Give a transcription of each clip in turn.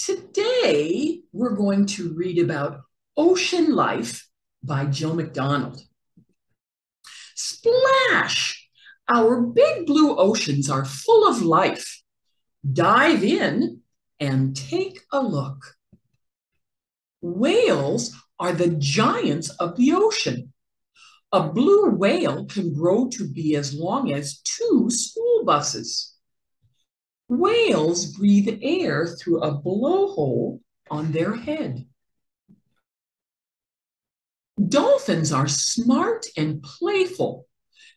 Today, we're going to read about Ocean Life by Jill McDonald. Splash! Our big blue oceans are full of life. Dive in and take a look. Whales are the giants of the ocean. A blue whale can grow to be as long as 2 school buses. Whales breathe air through a blowhole on their head. Dolphins are smart and playful.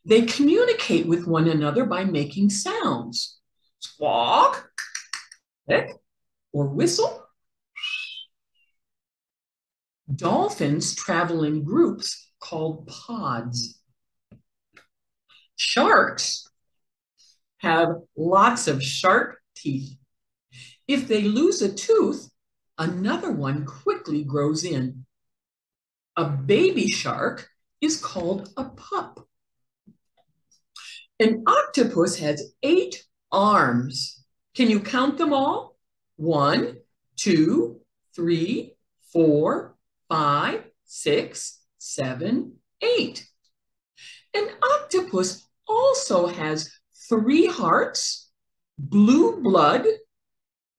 They communicate with one another by making sounds. Squawk, click, or whistle. Dolphins travel in groups called pods. Sharks have lots of sharp teeth. If they lose a tooth, another one quickly grows in. A baby shark is called a pup. An octopus has 8 arms. Can you count them all? 1, 2, 3, 4, 5, 6, 7, 8. An octopus also has 3 hearts, blue blood,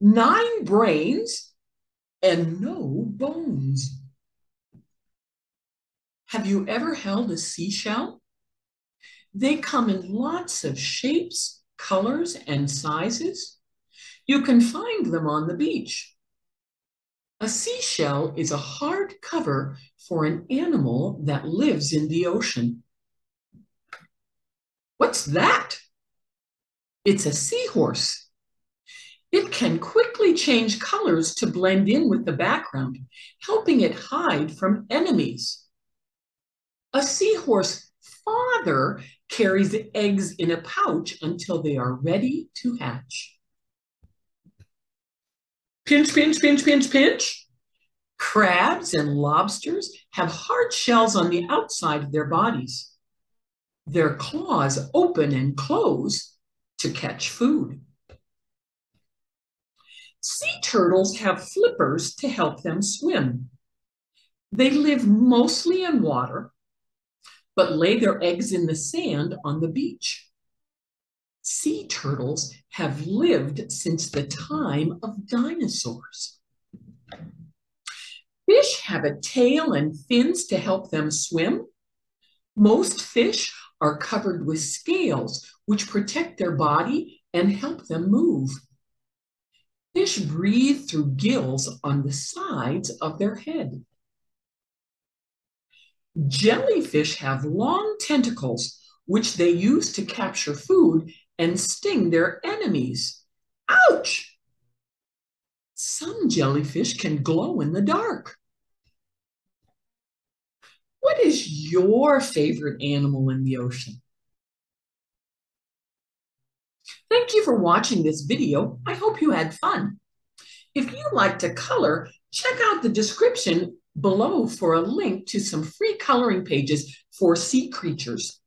9 brains, and no bones. Have you ever held a seashell? They come in lots of shapes, colors, and sizes. You can find them on the beach. A seashell is a hard cover for an animal that lives in the ocean. What's that? It's a seahorse. It can quickly change colors to blend in with the background, helping it hide from enemies. A seahorse father carries the eggs in a pouch until they are ready to hatch. Pinch, pinch, pinch, pinch, pinch. Crabs and lobsters have hard shells on the outside of their bodies. Their claws open and close to catch food. Sea turtles have flippers to help them swim. They live mostly in water, but lay their eggs in the sand on the beach. Sea turtles have lived since the time of dinosaurs. Fish have a tail and fins to help them swim. Most fish are covered with scales, which protect their body and help them move. Fish breathe through gills on the sides of their head. Jellyfish have long tentacles, which they use to capture food and sting their enemies. Ouch! Some jellyfish can glow in the dark. What is your favorite animal in the ocean? Thank you for watching this video. I hope you had fun. If you like to color, check out the description below for a link to some free coloring pages for sea creatures.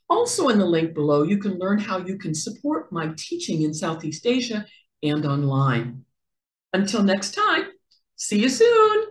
Also in the link below, you can learn how you can support my teaching in Southeast Asia and online. Until next time, see you soon.